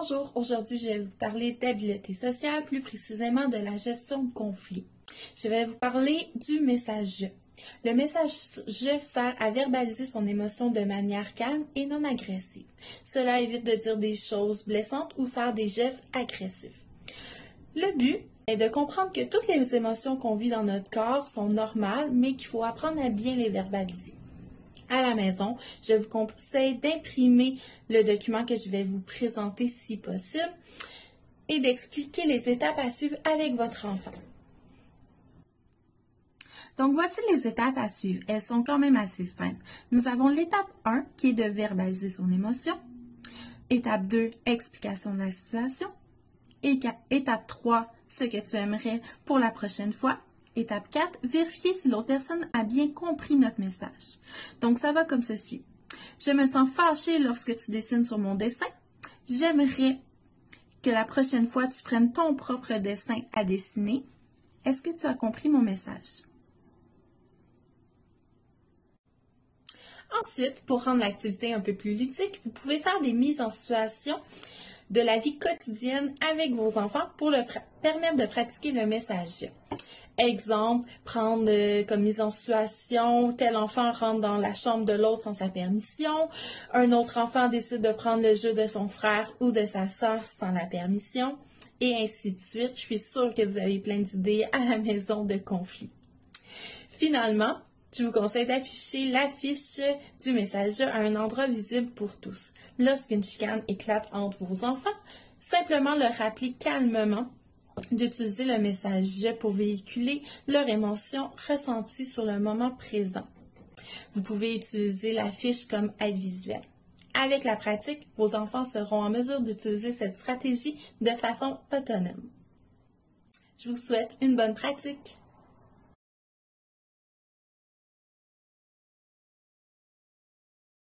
Bonjour, aujourd'hui je vais vous parler d'habileté sociale, plus précisément de la gestion de conflits. Je vais vous parler du message « je ». Le message « je » sert à verbaliser son émotion de manière calme et non agressive. Cela évite de dire des choses blessantes ou faire des gestes agressifs. Le but est de comprendre que toutes les émotions qu'on vit dans notre corps sont normales, mais qu'il faut apprendre à bien les verbaliser. À la maison, je vous conseille d'imprimer le document que je vais vous présenter si possible et d'expliquer les étapes à suivre avec votre enfant. Donc, voici les étapes à suivre. Elles sont quand même assez simples. Nous avons l'étape 1 qui est de verbaliser son émotion. Étape 2, explication de la situation. Étape 3, ce que tu aimerais pour la prochaine fois. Étape 4, vérifier si l'autre personne a bien compris notre message. Donc, ça va comme ceci. Je me sens fâchée lorsque tu dessines sur mon dessin. J'aimerais que la prochaine fois, tu prennes ton propre dessin à dessiner. Est-ce que tu as compris mon message? Ensuite, pour rendre l'activité un peu plus ludique, vous pouvez faire des mises en situation de la vie quotidienne avec vos enfants pour leur permettre de pratiquer le message. Exemple, prendre comme mise en situation, tel enfant rentre dans la chambre de l'autre sans sa permission, un autre enfant décide de prendre le jeu de son frère ou de sa sœur sans la permission, et ainsi de suite. Je suis sûre que vous avez plein d'idées à la maison de conflit. Finalement, je vous conseille d'afficher l'affiche du message à un endroit visible pour tous. Lorsqu'une chicane éclate entre vos enfants, simplement leur rappeler calmement d'utiliser le message « je » pour véhiculer leur émotion ressentie sur le moment présent. Vous pouvez utiliser l'affiche comme aide visuelle. Avec la pratique, vos enfants seront en mesure d'utiliser cette stratégie de façon autonome. Je vous souhaite une bonne pratique.